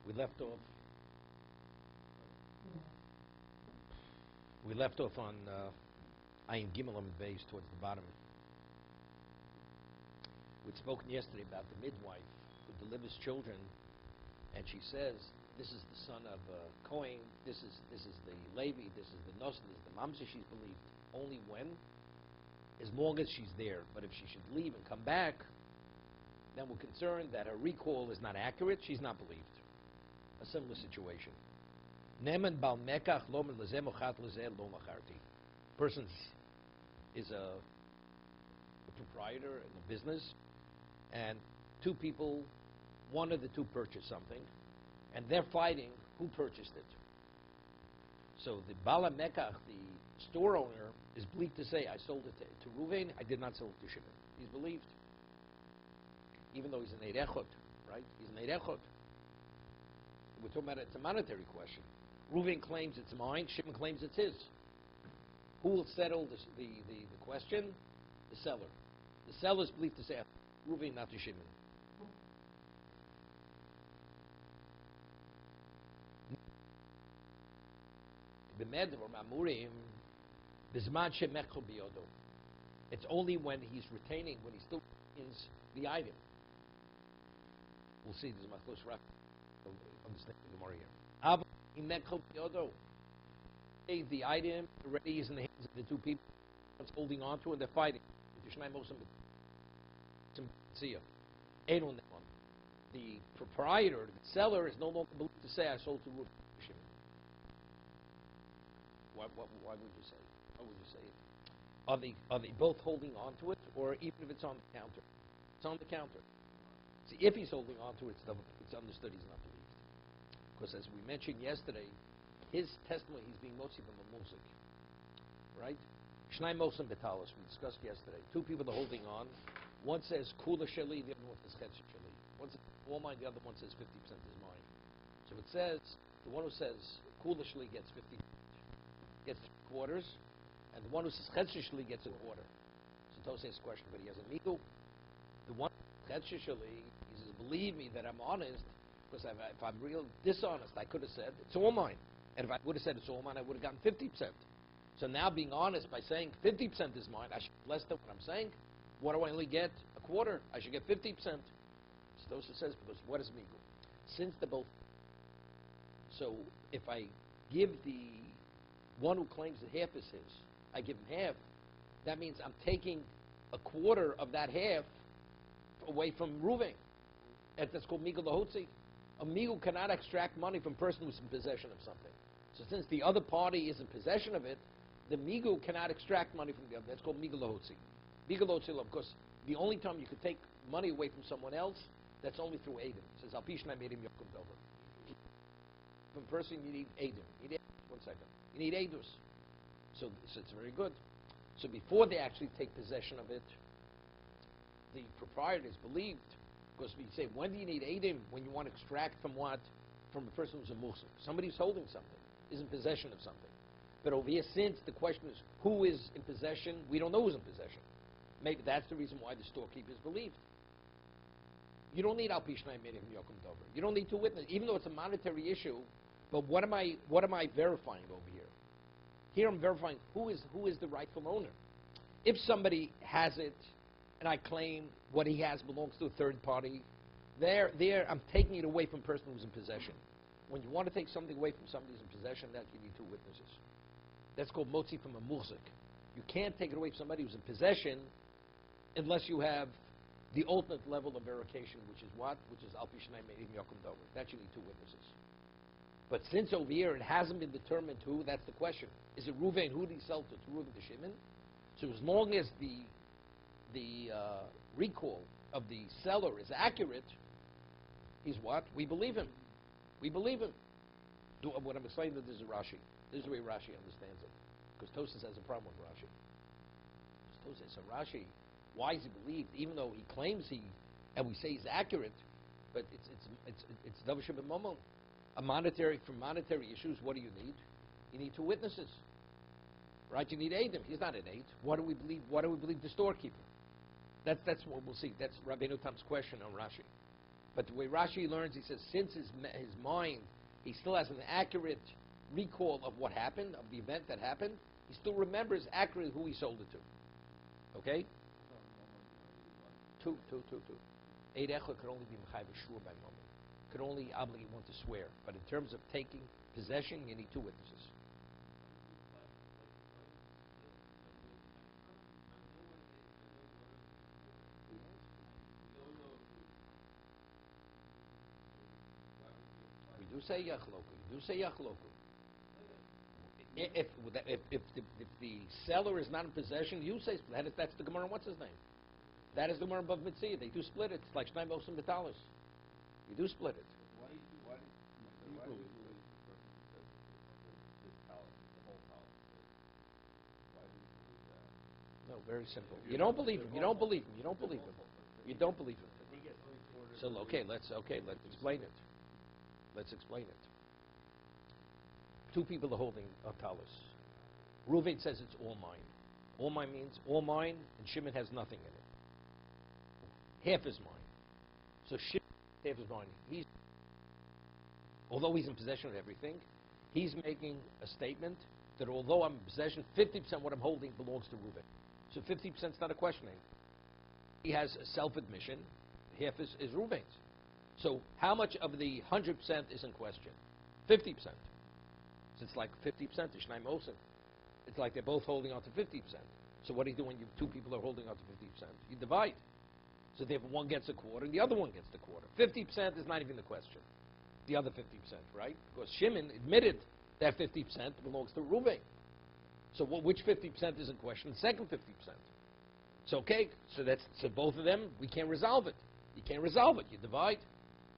We left off. We left off on Ayin Gimel and Beis towards the bottom. We'd spoken yesterday about the midwife who delivers children, and she says, "This is the son of Cohen. This is the Levi. This is the Nos. This is the Mamsa." She's believed only when, as long as she's there. But if she should leave and come back, then we're concerned that her recall is not accurate. She's not believed. A similar situation. Neman bal mekach lo lezeh mochat lezeh lo macharti. Person is a proprietor in a business, and two people, one of the two purchased something, and they're fighting who purchased it. So the bala mekach, the store owner, is believed to say, "I sold it to Ruvain. I did not sell it to Shimon." He's believed, even though he's an eid echod, right? He's an eid echod. We're talking about it's a monetary question. Ruvain claims it's mine. Shimon claims it's his. Who will settle the question? The seller. The seller is believed to say Ruvain, not to Shimon. It's only when he's retaining, when he still retains the item. We'll see. This is my close reference. Understand the Gemara here. The item already is in the hands of the two people. One's holding on to it, and they're fighting. The proprietor, the seller, is no longer believed to say, "I sold to Ruvain." Why would you say? What would you say? Are they both holding on to it, or even if it's on the counter? It's on the counter. See, if he's holding on to it, it's understood he's not believed. Because as we mentioned yesterday, his testimony, he's being mostly from a musik. Right? Shnai Mosim Betalis, we discussed yesterday. Two people are holding on. One says Kula Sheli, the other one says Chetzi Sheli. One says all mine, the other one says 50% is mine. So it says, the one who says Kula Sheli gets 50%. Gets 3/4, and the one who says Chetzishli gets 1/4. So Tosei asks a question, but he has a migu. The one Chetzishli, he says, "Believe me that I'm honest, because if I'm real dishonest, I could have said it's all mine, and if I would have said it's all mine, I would have gotten 50%. So now, being honest by saying 50% is mine, I should be less than what I'm saying. What do I only get? 1/4. I should get 50%. So Tosei says, because what is migu? Since they're both, so if I give the one who claims that half is his, I give him half, that means I'm taking 1/4 of that half away from Ruvain. And that's called Migul Lahotzi. A Migul cannot extract money from a person who's in possession of something. So since the other party is in possession of it, the Migul cannot extract money from the other. That's called Migul Lahotzi. Migul Lahotzi, of course, the only time you could take money away from someone else, that's only through Eidim. It says, Al-Pishnai made him Yokum Dover. From a person, you need Eidim. You need, one second. You need Eidus. So it's very good. So before they actually take possession of it, the proprietor is believed, because we say, when do you need Eidim? When you want to extract from what? From a person who's a Muslim. Somebody who's holding something, is in possession of something. But over here, since the question is, who is in possession? We don't know who's in possession. Maybe that's the reason why the storekeeper is believed. You don't need Al-Pishnai Medim Yokum Dover. You don't need two witnesses, even though it's a monetary issue. But what am I verifying over here? Here I'm verifying who is the rightful owner. If somebody has it, and I claim what he has belongs to a third party, there I'm taking it away from a person who's in possession. When you want to take something away from somebody who's in possession, that you need two witnesses. That's called motzi from a muzik. You can't take it away from somebody who's in possession unless you have the ultimate level of verification, which is what? Which is al pi shnai me'edim yokum dover. That you need two witnesses. But since over here it hasn't been determined who, that's the question. Is it Ruvain? Who did he sell to? Ruvain to Shimon? So as long as the recall of the seller is accurate, he's what? We believe him. We believe him. What I'm explaining that this is Rashi. This is the way Rashi understands it. Because Tosas has a problem with Rashi. Because Tosas says, so Rashi, why is he believed? Even though he claims and we say he's accurate, but it's Davar Shebemomon. For monetary issues, what do you need? You need two witnesses, right? You need Eidim. He's not an Eid. What do we believe? What do we believe the storekeeper? That's what we'll see. That's Rabbeinu Tam's question on Rashi. But the way Rashi learns, he says, since his mind, he still has an accurate recall of what happened, of the event that happened, he still remembers accurately who he sold it to. Okay? Two. Eid Echad could only be Mechayiv Shur by moment. Could only obligate one to swear. But in terms of taking possession, you need two witnesses. We do say Yachloku. If the seller is not in possession, you say that's the Gemara. What's his name? That is the Gemara above Mitzvah. They do split it. It's like Shnei Mosim Betalis. You do split it. Why do you do it for the palace, the whole palace? Why do you believe that? No, very simple. You don't believe him. You don't believe him. You don't believe him. You don't believe him. So let's explain it. Let's explain it. Two people are holding a talus. Reuven says it's all mine. All mine means all mine, and Shimon has nothing in it. Half is mine. So Shimon, half is mine. Although he's in possession of everything, he's making a statement that although I'm in possession, 50% of what I'm holding belongs to Reuven. So 50% is not a questioning. He has a self-admission. Half is Reuven's. So how much of the 100% is in question? 50%. So it's like 50% to Shnei Mosim. It's like they're both holding on to 50%. So what do you do when two people are holding on to 50%? You divide. So therefore one gets a quarter and the other one gets the quarter. 50% is not even the question. The other 50%, right? Because Shimon admitted that 50% belongs to Reuven. So which 50% is in question? The second 50%. So okay, so both of them, we can't resolve it. You can't resolve it. You divide.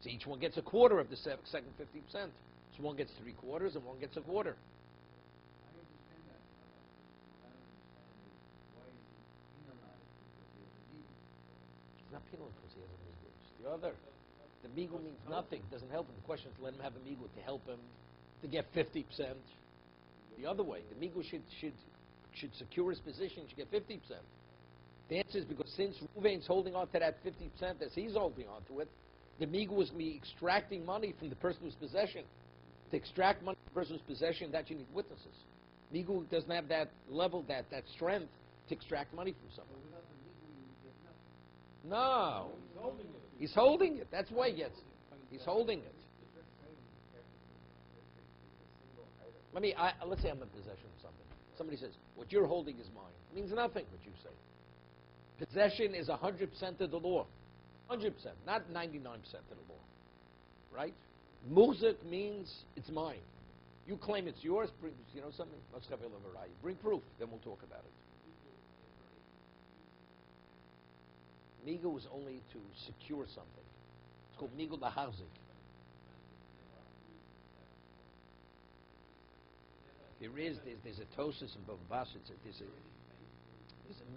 So each one gets a quarter of the second 50%. So one gets 3/4 and one gets a quarter. I understand that. I don't understand why is he penalized because he has a migu. He's not penalized because he has a migu. It's the other. The migu means nothing. It doesn't help him. The question is let him have a migu to help him to get 50%. The other way. The migu should secure his position, should get 50%. The answer is because since Reuven's holding on to that 50% as he's holding on to it, the migu was me extracting money from the person who's possession. To extract money from the person's possession, that you need witnesses. Migu doesn't have that level, that strength to extract money from someone. Without the migu, you get nothing. No. He's holding it. That's why he gets it. He's holding it. Let's say I'm in possession of something. Somebody says, what you're holding is mine. It means nothing, what you say. Possession is 100% of the law. 100%, not 99% of the law. Right? Muzik means it's mine. You claim it's yours, bring, something. Bring proof, then we'll talk about it. Migu is only to secure something. It's called migu laharzik. There's a tosis in Bava Basra. There's a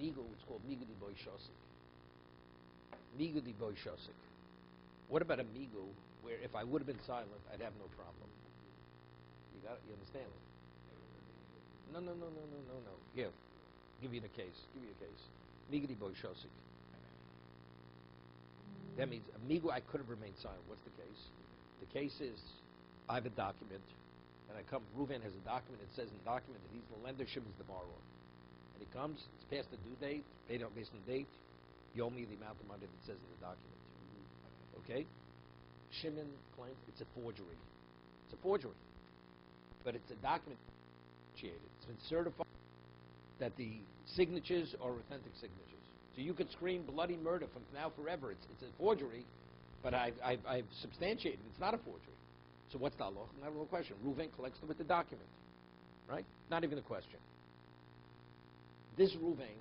migu. It's called migu di boy shosik. Migu di boy shosik. What about a migu where if I would have been silent, I'd have no problem? You got it? You understand it? No. Here, give you a case. Migu di boy shosik. That means a migu I could have remained silent. What's the case? The case is I have a document. And Reuven has a document. It says in the document that he's the lender, Shimon's the borrower. And he comes, it's past the due date, paid out based on the date. You owe me the amount of money that says in the document. Okay? Shimon claims it's a forgery. It's a forgery. But it's a document. It's been certified that the signatures are authentic signatures. So you could scream bloody murder from now forever. It's a forgery, but I've substantiated it. It's not a forgery. So what's the law? Not a question. Reuven collects them with the document. Right? Not even a question. This Reuven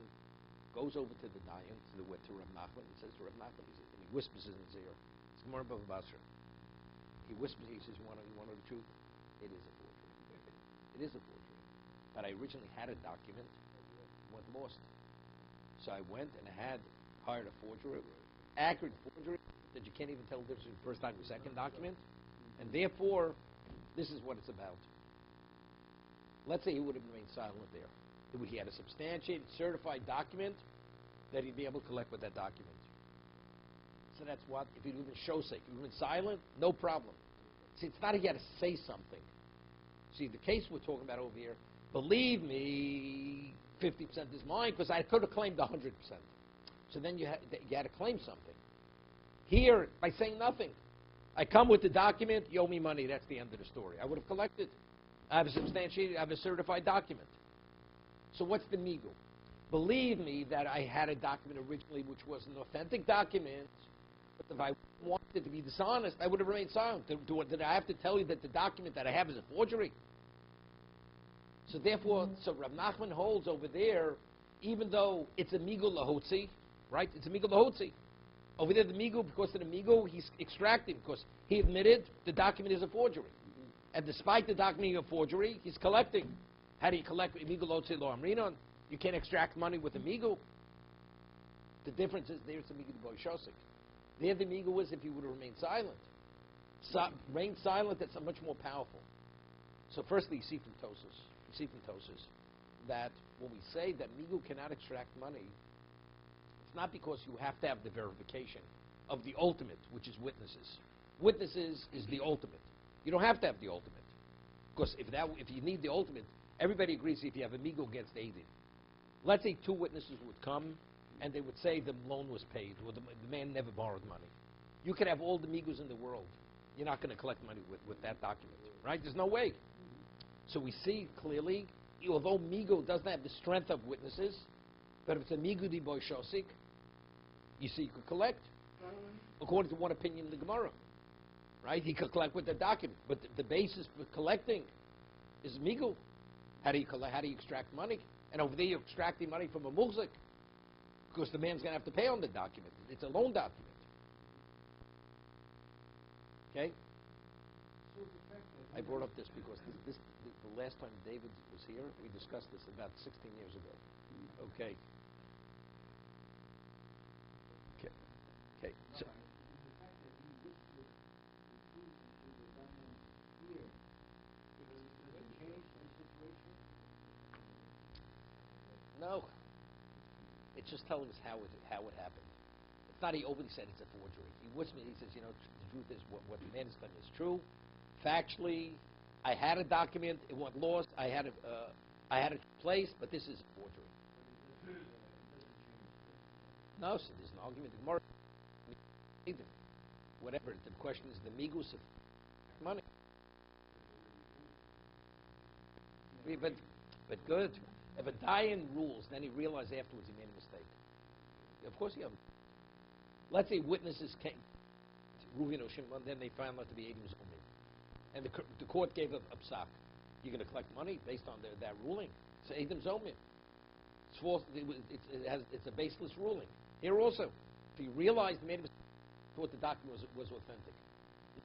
goes over to the Dayan, to Rav Nachman, and says to Rav Nachman, he whispers in his ear. It's Gemara Bava Basra. He whispers, he says, you want to know the truth? It is a forgery. It is a forgery. But I originally had a document, went lost. So I went and I had hired a forger, accurate forgery, that you can't even tell the difference between the first document and the second document. And therefore, this is what it's about. Let's say he would have remained silent there. He had a substantiated, certified document that he'd be able to collect with that document. So that's what, if you live in shosek, if you live in silent, no problem. See, it's not you got to say something. See, the case we're talking about over here, believe me, 50% is mine, because I could have claimed 100%. So then you had to claim something. Here, by saying nothing, I come with the document, you owe me money, that's the end of the story. I would have collected. I have a substantiated, I have a certified document. So what's the migu? Believe me that I had a document originally which was an authentic document, but if I wanted to be dishonest, I would have remained silent. Did I have to tell you that the document that I have is a forgery? So therefore, Rav Nachman holds over there, even though it's a migu lahotzi, right? It's a migu lahotzi. Over there, the migu, because of the migu, he's extracting, because he admitted the document is a forgery. And despite the document being a forgery, he's collecting. How do you collect migu lahotzi lo amrinon? You can't extract money with a migu. The difference is there's a migu boy shosik. There the migu is if you would have remained silent. Remain silent, that's much more powerful. So firstly, you see from Tosus that when we say that migu cannot extract money, it's not because you have to have the verification of the ultimate, which is witnesses. Witnesses is the ultimate. You don't have to have the ultimate. Because if you need the ultimate, everybody agrees if you have a migu against Eidin. Let's say two witnesses would come and they would say the loan was paid or the man never borrowed money. You could have all the migus in the world. You're not going to collect money with that document, right? There's no way. So we see clearly, although migu doesn't have the strength of witnesses, but if it's a migu di boy shosik, you see, you could collect. According to one opinion in the Gemara, right? He could collect with the document, but the basis for collecting is migu. How do you collect? How do you extract money? And over there, you're extracting money from a muzik, because the man's going to have to pay on the document. It's a loan document. Okay? I brought up this because the last time David was here, we discussed this about 16 years ago. Okay. Okay. So, no. It's just telling us how it happened. It's not he openly said it's a forgery. He says, the truth is what the man has done is true. Factually, I had a document, it went lost, I had it placed, but this is a forgery. No, so there's an argument. The Gemara, whatever. The question is the migus of money. But good. If a dayan rules, then he realized afterwards he made a mistake. Of course he has. Let's say witnesses came, Reuven or Shimon, then they found out to be Eidim Zomim. And the court gave a psak. You're going to collect money based on that ruling. It's Eidim Zomim. It's false. It's a baseless ruling. Here also, if he realized he made a mistake, thought the document was authentic.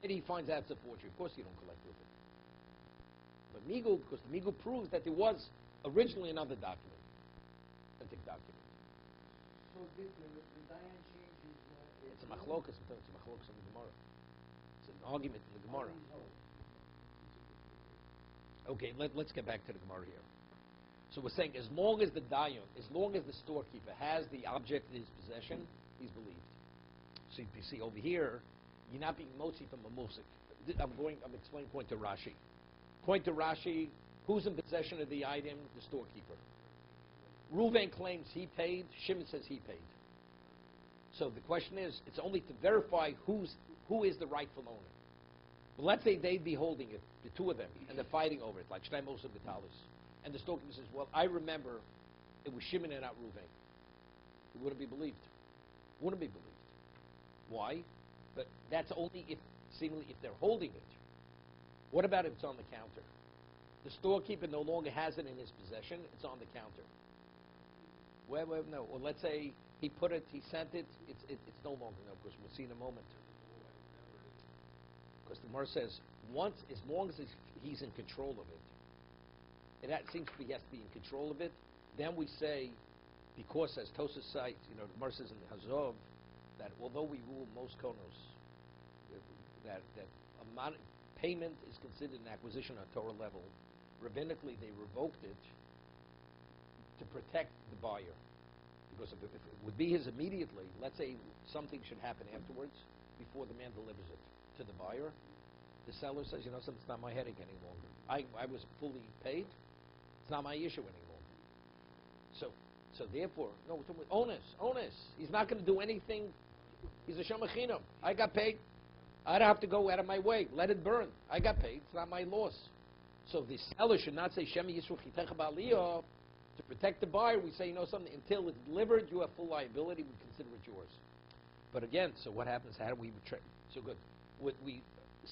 Then he finds out it's a forgery. Of course you don't collect with it. But migu, because the migu proves that there was originally another document, authentic document. So did the Dayan change his... It's a machlokas. It's a machlokas in the Gemara. It's an argument in the Gemara. Okay, let's get back to the Gemara here. So we're saying as long as the dayan, as long as the storekeeper has the object in his possession, he's believed. So you see over here, you're not being motzi from a musik. I'm explaining point to Rashi. Point to Rashi, who's in possession of the item? The storekeeper. Reuven claims he paid, Shimon says he paid. So the question is, it's only to verify who is the rightful owner. Well, let's say they'd be holding it, the two of them, and they're fighting over it, like Shnei Moshe B'Talus. And the storekeeper says, well, I remember it was Shimon and not Reuven. It wouldn't be believed. Wouldn't be believed. Why? But that's only seemingly if they're holding it. What about if it's on the counter? The storekeeper no longer has it in his possession, it's on the counter. Well, no. Or let's say he sent it, it's no longer, no, because we'll see in a moment. Because the Gemara says, as long as he's in control of it, and that seems to be, he has to be in control of it, then we say, because as Tosa cites, the Gemara says in the Hazov, that although we rule most konos, that payment is considered an acquisition on Torah level, rabbinically they revoked it to protect the buyer. Because if it would be his immediately, let's say something should happen afterwards, before the man delivers it to the buyer, the seller says, something's not my headache any longer. I was fully paid. It's not my issue any longer. So therefore, no, we're talking about onus. He's not going to do anything. He's a shamachinam. I got paid. I don't have to go out of my way. Let it burn. I got paid. It's not my loss. So the seller should not say, Shem Yisru Chitecha Ba'aliyah. To protect the buyer, we say, something, until it's delivered, you have full liability. We consider it yours. But again, so what happens? How do we betray? So good. We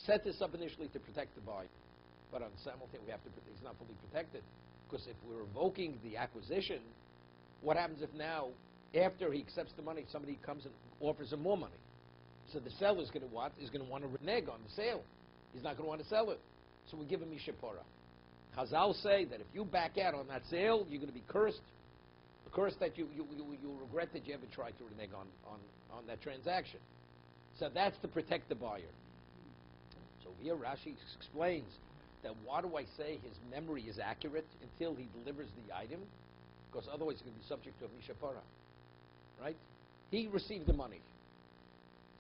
set this up initially to protect the buyer. But on simultaneously, he's not fully protected. Because if we're revoking the acquisition, what happens if now, after he accepts the money, somebody comes and offers him more money? So the seller's going to what? Is going to want to renege on the sale. He's not going to want to sell it. So we give him Mishapora. Chazal say that if you back out on that sale, you're going to be cursed. A curse that you'll regret that you ever tried to renege on that transaction. So that's to protect the buyer. So here Rashi explains that why do I say his memory is accurate until he delivers the item? Because otherwise he's going to be subject to a Mishapora. Right? He received the money.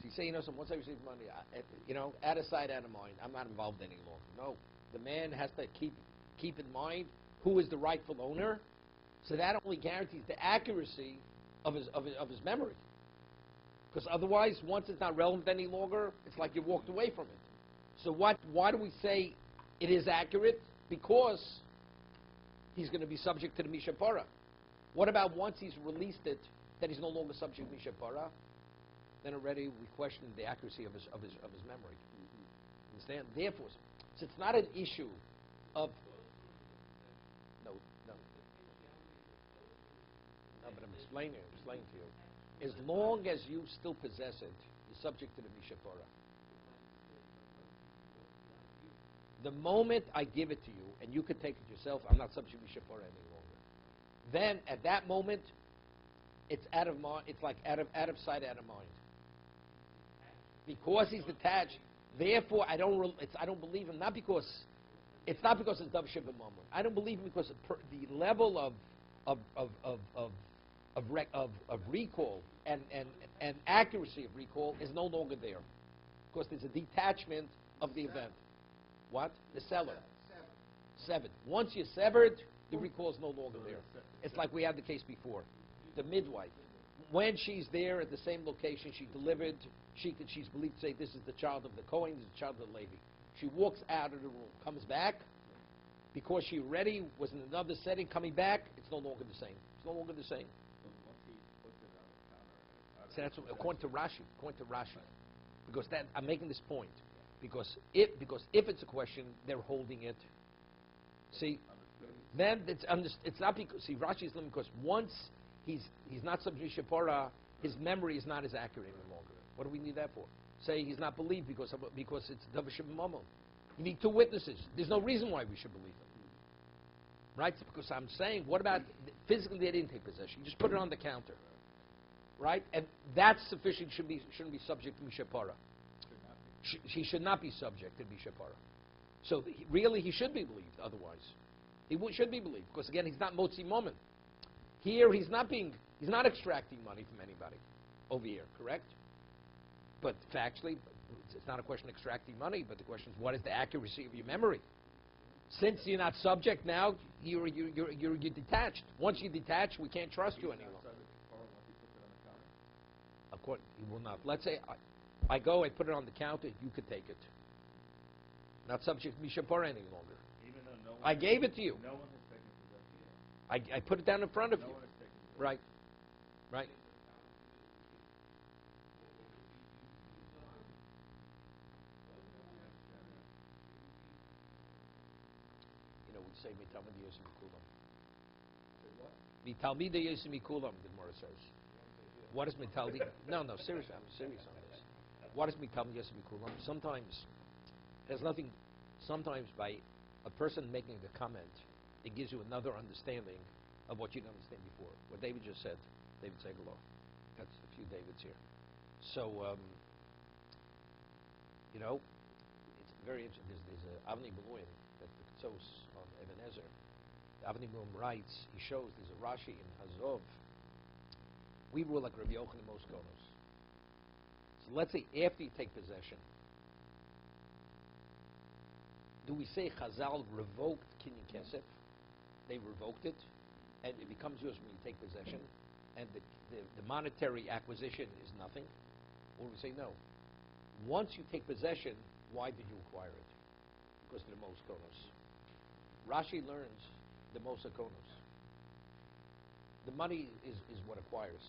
So you say, once I receive the money, out of sight, out of mind, I'm not involved any longer. No. The man has to keep in mind who is the rightful owner. So that only guarantees the accuracy of his memory. Because otherwise, once it's not relevant any longer, it's like you walked away from it. So why do we say it is accurate? Because he's going to be subject to the Mishapara. What about once he's released it, that he's no longer subject to Mishapara? Then already we question the accuracy of his memory. Understand? Therefore, so it's not an issue of no, but I'm explaining to you. As long as you still possess it, you're subject to the Mishapara. The moment I give it to you and you could take it yourself, I'm not subject to Mishapara any longer. Then at that moment, it's out of mind. It's like out of sight, out of mind. Because he's detached, therefore I don't believe him. It's not because it's Dav Shiva Mamon. I don't believe him because the level of recall and accuracy of recall is no longer there, because there's a detachment of the event. What? The seller. Severed. Once you're severed, the recall is no longer there. It's like we had the case before. The midwife. When she's there at the same location, she delivered, she's believed to say, this is the child of the Kohen, this is the child of the Levi. She walks out of the room, comes back, because she already was in another setting, coming back, it's no longer the same. It's no longer the same. So that's according to Rashi. Because I'm making this point. Because if it's a question, they're holding it. See, then it's not because, Rashi is limited because once he's not subject to Shapara, his memory is not as accurate any longer. What do we need that for? Say he's not believed because it's Davar Shebimamon. You need two witnesses. There's no reason why we should believe him. Right? Because I'm saying, what about physically they didn't take possession? You just put it on the counter. Right? And that's sufficient, shouldn't be subject to Mishapara. He should not be subject to Mishapara. So really he should be believed otherwise. He should be believed because again he's not Motzi Moment. Here he's not extracting money from anybody over here, correct? But factually, it's not a question of extracting money, but the question is what is the accuracy of your memory? Since you're not subject now, you're detached. Once you detach, we can't trust you anymore. Of course, he will not. Let's say I go, I put it on the counter, you could take it. Not subject to Mishapar any longer. Even though no one I gave it to you. No one has taken possession. I put it down in front of No you. one has taken possession. Right. Right. We say Mitalmid Yosim Kulam. Say what? Mitalmid Yosim Kulam, the Gemara says. What is Mitalmid? No, seriously, I'm serious on this. What is Mitalmid Yosim Kulam? Sometimes there's nothing. Sometimes by a person making a comment, it gives you another understanding of what you didn't understand before. What David just said, David Segalov. That's a few Davids here. So, it's very interesting. There's a Avnei Beloin that the Tzos of Eben Ezer. The Avnei Beloin writes, he shows there's a Rashi in Hazov We rule like Rabbi Yochanan most konos. So let's say after you take possession, do we say Chazal revoked kinyan kesef? They revoked it, and it becomes yours when you take possession, and the monetary acquisition is nothing? Or we say no. Once you take possession, why did you acquire it? Because of the most konos. Rashi learns the most konos. The money is what acquires.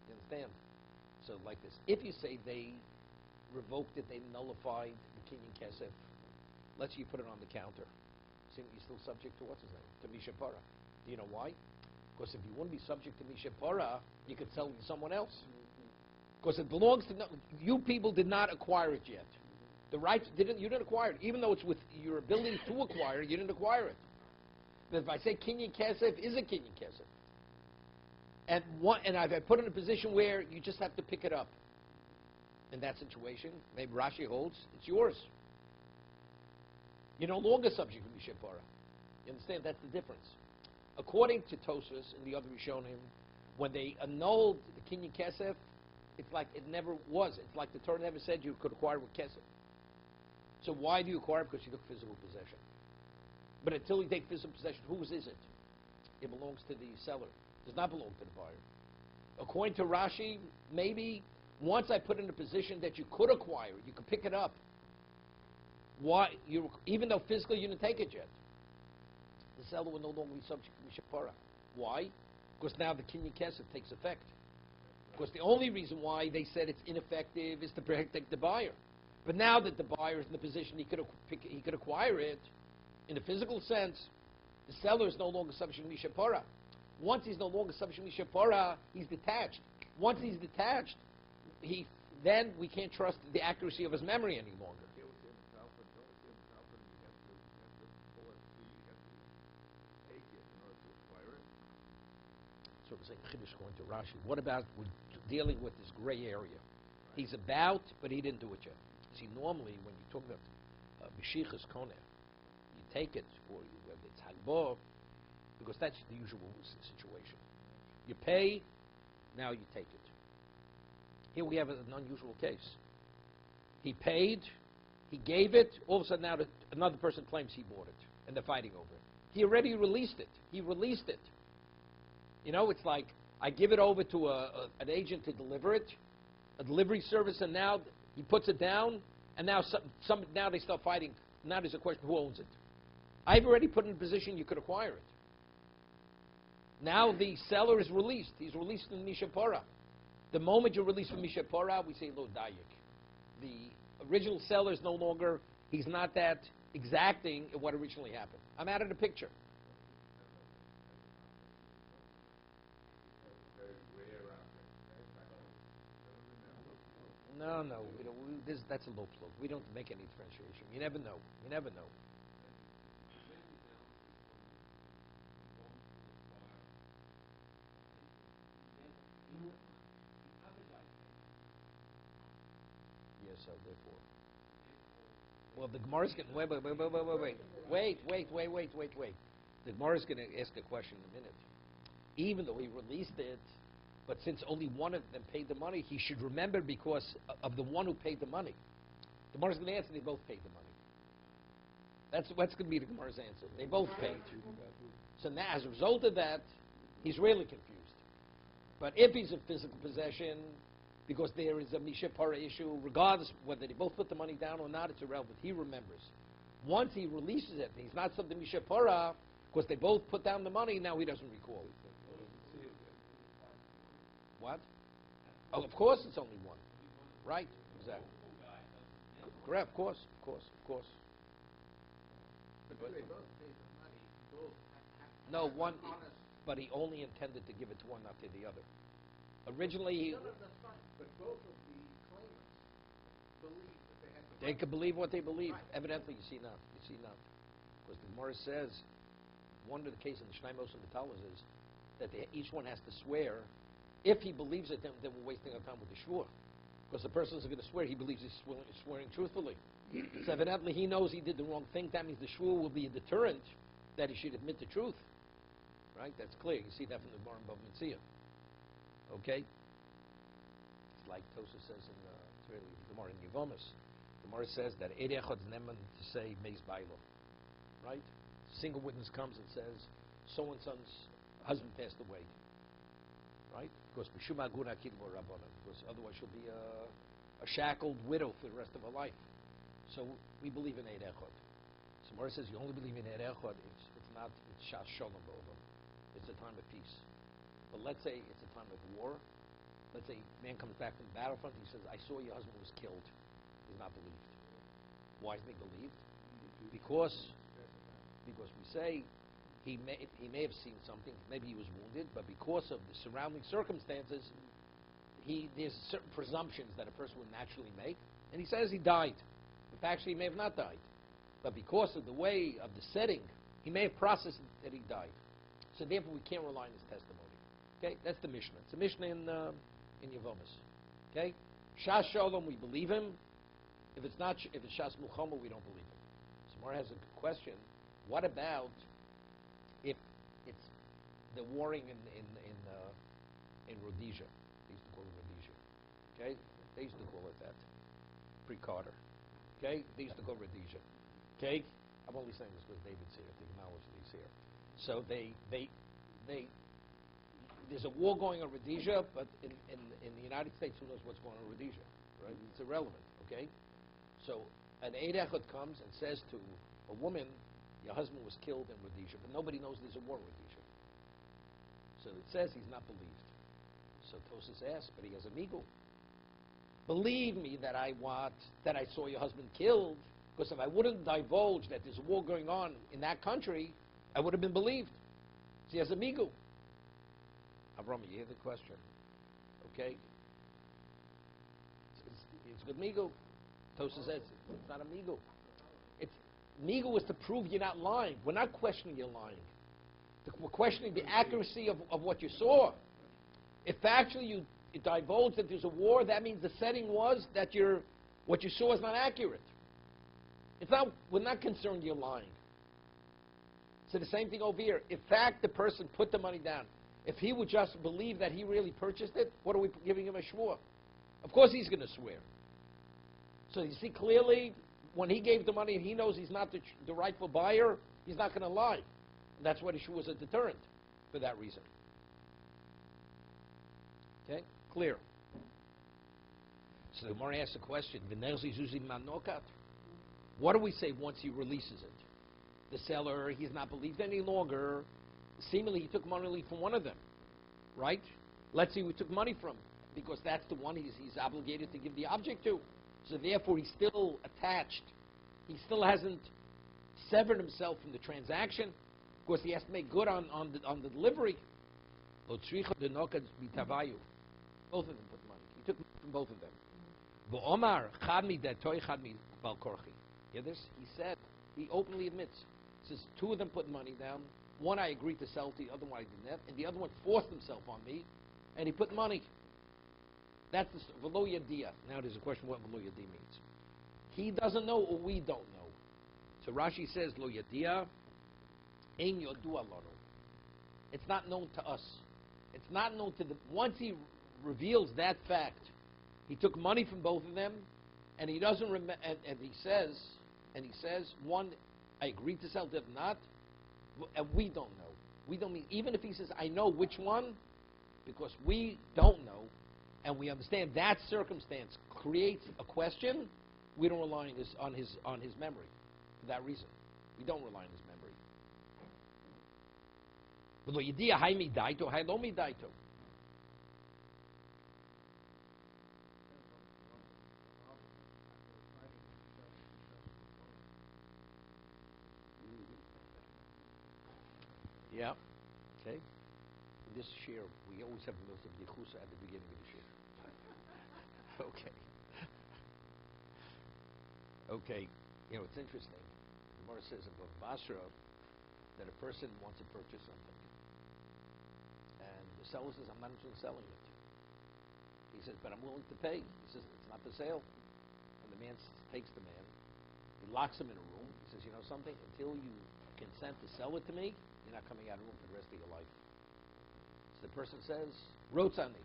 You understand? So like this. If you say they revoked it, they nullified the kinyan kesef, let's say you put it on the counter. See, you're still subject to what's his name? To Mishapara. Do you know why? Because if you wouldn't be subject to Mishapara, you could sell it to someone else. Because it belongs to you. People did not acquire it yet. The rights you didn't acquire it, even though it's with your ability to acquire it. You didn't acquire it. But if I say kinyan kesef is a kinyan kesef, and I've put in a position where you just have to pick it up. In that situation, maybe Rashi holds it's yours. You're no longer subject to Mishapara. You understand? That's the difference. According to Tosfos and the other Rishonim, when they annulled the kinyan kesef, it's like it never was. It's like the Torah never said you could acquire with kesef. So why do you acquire it? Because you took physical possession. But until you take physical possession, whose is it? It belongs to the seller. It does not belong to the buyer. According to Rashi, maybe once I put in a position that you could acquire it, you could pick it up. Why? Even though physically you didn't take it yet, the seller will no longer be subject to Mishapara. Why? Because now the kinyan kesef takes effect. Because the only reason why they said it's ineffective is to protect the buyer. But now that the buyer is in the position he could acquire it, in a physical sense, the seller is no longer subject to Mishapara. Once he's no longer subject to Mishapara, he's detached. Once he's detached, then we can't trust the accuracy of his memory any longer. So we're saying Chiddush going to Rashi. What about dealing with this gray area? He's about, but he didn't do it yet. See, normally when you talk about Mishichas Koneh, you take it, or whether it's Hagbah, because that's the usual situation. You pay, now you take it. Here we have an unusual case. He paid, he gave it, all of a sudden now another person claims he bought it, and they're fighting over it. He already released it. He released it. You know, it's like I give it over to an agent to deliver it, a delivery service, and now he puts it down, and now now they start fighting. Now there's a question, who owns it? I've already put in a position you could acquire it. Now the seller is released. He's released from Mishapara. The moment you're released from Mishapara, we say lo dayik. The original seller is no longer, he's not that exacting in what originally happened. I'm out of the picture. No, that's a low flow. We don't make any differentiation. You never know. You never know. Yes, so therefore. Well, the Gemara's going to wait. The Gemara's going to ask a question in a minute. Even though he released it, but since only one of them paid the money, he should remember because of the one who paid the money. The Gemara's going to answer they both paid the money. That's going to be the Gemara's answer. They both paid. So now, as a result of that, he's really confused. But if he's in physical possession, because there is a Mishapara issue, regardless whether they both put the money down or not, it's irrelevant. He remembers. Once he releases it, he's not something Mishapara, because they both put down the money, now he doesn't recall. What? Oh, of course it's only one. Right, exactly. Correct, of course. No, one, but he only intended to give it to one, not to the other. Originally, he... No, that's fine. But both of the claimants believe that they had the They could believe what they believe. Right. Evidently, you see not. Because the Gemara says, one of the cases in the Shneimos and the Talmud is that each one has to swear. If he believes it, then we're wasting our time with the shvur. Because the person is going to swear, he believes he's swearing truthfully. So evidently, he knows he did the wrong thing. That means the shvur will be a deterrent that he should admit the truth. Right? That's clear. You see that from the Gemara in Bava Metzia. Okay? It's like Tosa says in it's really Gemara in Yevomis. Gemara says that Eid Echad is neman to say Meis Bailo. Right? Single witness comes and says, so-and-so's husband passed away. Right? Because otherwise she'll be a shackled widow for the rest of her life. So we believe in Eid Echad. So Gemara says you only believe in Eid Echad, it's Shas Shalom Bo'olam. It's a time of peace. But let's say it's a time of war. Let's say a man comes back from the battlefront, he says, I saw your husband was killed. He's not believed. Why isn't he believed? Because we say he may have seen something, maybe he was wounded, but because of the surrounding circumstances, there's certain presumptions that a person would naturally make, and he says he died. In fact, he may have not died. But because of the way of the setting, he may have processed that he died. So therefore, we can't rely on his testimony. Okay, that's the Mishnah. It's a Mishnah in Yevomis. Okay, Shas Shalom, we believe him. If it's Shas Mulchama, we don't believe him. Samar has a question. What about if it's the warring in Rhodesia? They used to call it Rhodesia. Okay, they used to call it that pre-Carter. Okay, they used to call Rhodesia. Okay, I'm only saying this because David's here to acknowledge that he's here. So there's a war going on Rhodesia, but in the United States, who knows what's going on in Rhodesia, right? It's irrelevant, okay? So an Eid Echad comes and says to a woman, your husband was killed in Rhodesia, but nobody knows there's a war in Rhodesia. So it says he's not believed. So Tosas asks, but he has a migul. Believe me that I saw your husband killed, because if I wouldn't divulge that there's a war going on in that country, I would have been believed. So he has a migul. Avram, you hear the question? Okay? It's good migul. Tosa says it's not a migul. Migul is to prove you're not lying. We're not questioning you're lying. We're questioning the accuracy of what you saw. If actually you divulge that there's a war, that means the setting was that what you saw is not accurate. We're not concerned you're lying. So the same thing over here. In fact, the person put the money down. If he would just believe that he really purchased it, what are we giving him a shvur? Of course he's going to swear. So you see clearly, when he gave the money and he knows he's not the rightful buyer, he's not going to lie. And that's why the shvur was a deterrent for that reason. Okay? Clear. So the Gemara asks the question, what do we say once he releases it? The seller, he's not believed any longer. Seemingly he took money from one of them, right? Let's say we took money from, because that's the one he's obligated to give the object to. So therefore he's still attached. He still hasn't severed himself from the transaction. Of course he has to make good on the delivery. Both of them put money. He took money from both of them. Hear this? He said, he openly admits, says two of them put money down. One I agreed to sell to, the other one I didn't, and the other one forced himself on me, and he put money. That's the v'lo yadia. Now there's a question what v'lo yadia means. He doesn't know, or we don't know. So Rashi says lo yadia, ein yodua lanu. It's not known to us. It's not known to the. Once he reveals that fact, he took money from both of them, and he doesn't remember. And he says, one I agreed to sell, did not. And we don't know. We don't mean, even if he says, I know which one, because we don't know, and we understand that circumstance creates a question, we don't rely on his memory for that reason. We don't rely on his memory. Yeah. Okay. In this share, we always have the notes of Yechusa at the beginning of the share. Okay. Okay. You know, it's interesting. The Gemara says about Basra that a person wants to purchase something, and the seller says, "I'm not interested in selling it." He says, "But I'm willing to pay." He says, "It's not for sale." And the man takes the man. He locks him in a room. He says, "You know something? Until you consent to sell it to me, you're not coming out of the room for the rest of your life." So the person says, "Rotzani."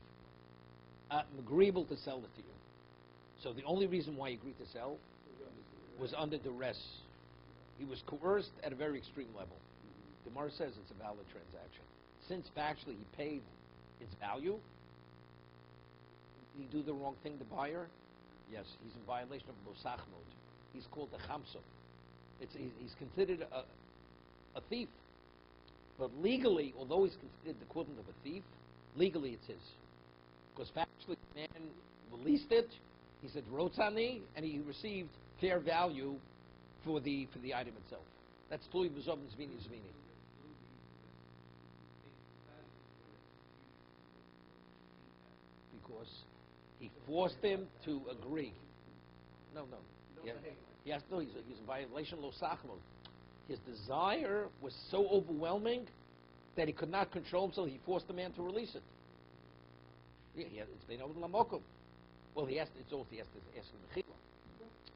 I'm agreeable to sell it to you. So the only reason why he agreed to sell was under duress. He was coerced at a very extreme level. Gemara says it's a valid transaction. Since factually he paid its value, did he do the wrong thing, the buyer? Yes, he's in violation of Losachmod. He's called a chamso. He's considered a thief. But legally, although he's considered the equivalent of a thief, legally it's his. Because factually the man released it, he said rotzani, and he received fair value for the item itself. That's tuli b'zov zvini zvini. Because he forced him to agree. No. He's in violation of Losachmod. His desire was so overwhelming that he could not control himself. He forced the man to release it. Yeah, it's been over the lamokum. Well, he has to ask him mechila.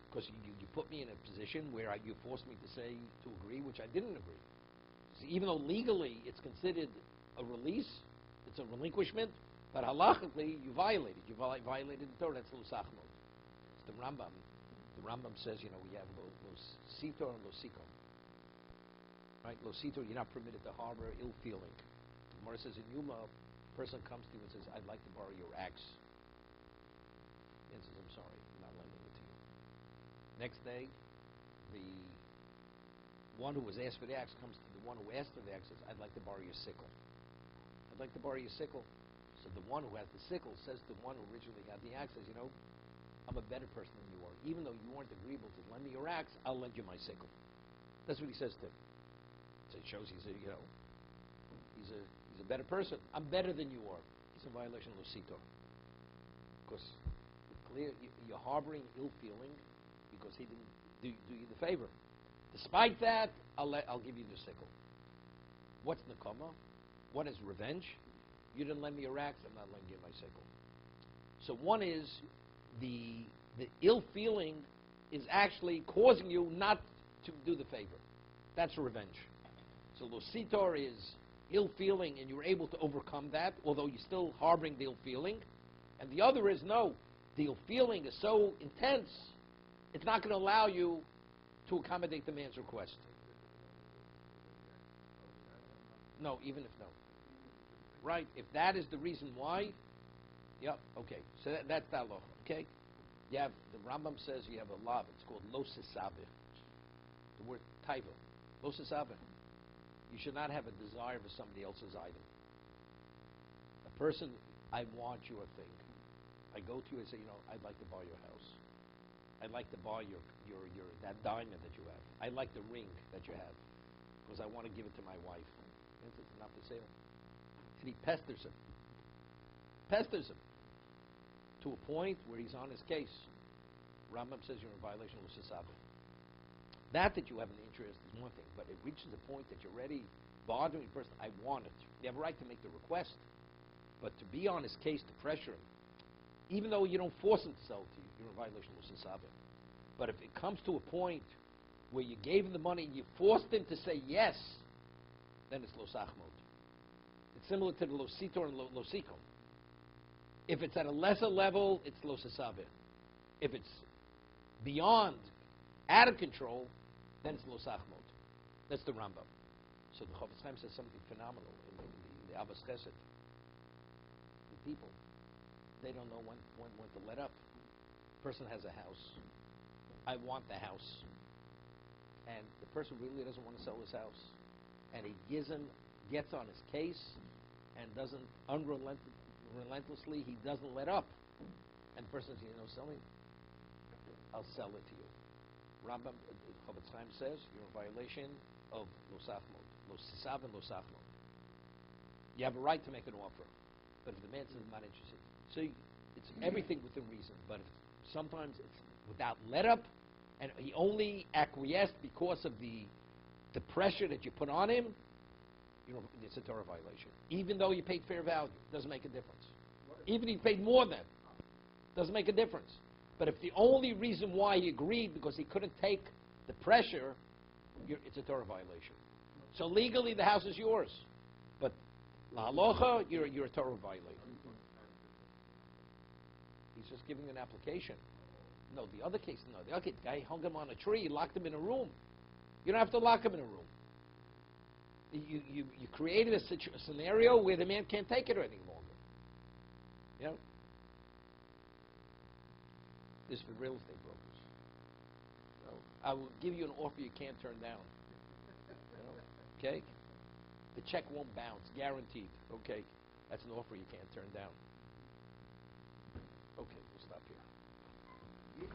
Because you put me in a position where you forced me to agree, which I didn't agree. See, even though legally it's considered a release, it's a relinquishment, but halachically you violated. You violated the Torah. That's Losachmod. It's the Rambam. The Rambam says, we have Lositor and Losiko. Right? Lositor, you're not permitted to harbor ill feeling. The Gemara says in Yuma, a person comes to you and says, I'd like to borrow your axe. And says, I'm sorry, I'm not lending it to you. Next day, the one who was asked for the axe comes to the one who asked for the axe and says, I'd like to borrow your sickle. I'd like to borrow your sickle. So the one who has the sickle says to the one who originally got the axe, says, I'm a better person than you are. Even though you weren't agreeable to lend me your axe, I'll lend you my sickle. That's what he says to him. So it shows he's a better person. I'm better than you are. He's in violation of Losito. Because clear you're harboring ill feeling because he didn't do you the favor. Despite that, I'll give you the sickle. What's nekama? What is revenge? You didn't lend me your axe, I'm not lending you my sickle. So one is the ill feeling is actually causing you not to do the favor. That's revenge. So Lositor is ill feeling and you're able to overcome that, although you're still harboring the ill feeling. And the other is no, the ill feeling is so intense, it's not going to allow you to accommodate the man's request. No, even if no. Right? If that is the reason why, yep, okay. So that's the halacha, okay? You have, the Rambam says you have a lav, it's called lo sesabeh. The word taiva. Lo sesabeh. You should not have a desire for somebody else's item. A person, I want your thing. I go to you and say, I'd like to buy your house. I'd like to buy your that diamond that you have. I'd like the ring that you have because I want to give it to my wife. It's not for sale. And he pesters him. To a point where he's on his case. Rambam says you're in violation of Sasabah. That you have an interest is one thing, but it reaches a point that you're already bothering the person. I want it. You have a right to make the request, but to be on his case, to pressure him, even though you don't force him to sell it to you, you're in violation of Sasabah. But if it comes to a point where you gave him the money and you forced him to say yes, then it's Losachmod. It's similar to the Lositor and Losikom. If it's at a lesser level, it's Losasabeh. If it's beyond, out of control, then it's Losachmod. That's the Rambam. So the Chofetz Chaim says something phenomenal in the Abbas Chesed. The people, they don't know when to let up. Person has a house. I want the house. And the person really doesn't want to sell his house. And he gets on his case and doesn't relentlessly, he doesn't let up. And the person says, sell me, I'll sell it to you. Rambam, Chofetz Chaim says, you're in violation of Losachmod. Losisav and Losachmod. You have a right to make an offer. But if the man says, I'm not interested. See, it's everything within reason. But sometimes it's without let up, and he only acquiesced because of the pressure that you put on him, it's a Torah violation. Even though you paid fair value, doesn't make a difference. Even if you paid more than, doesn't make a difference. But if the only reason why he agreed because he couldn't take the pressure, it's a Torah violation. So legally the house is yours. But la halacha, you're a Torah violator. He's just giving an application. No, the other case, no. The other case, the guy hung him on a tree, locked him in a room. You don't have to lock him in a room. You created a scenario where the man can't take it any longer. You know? This is for real estate brokers. So I will give you an offer you can't turn down. You know? Okay? The check won't bounce, guaranteed. Okay? That's an offer you can't turn down. Okay, we'll stop here.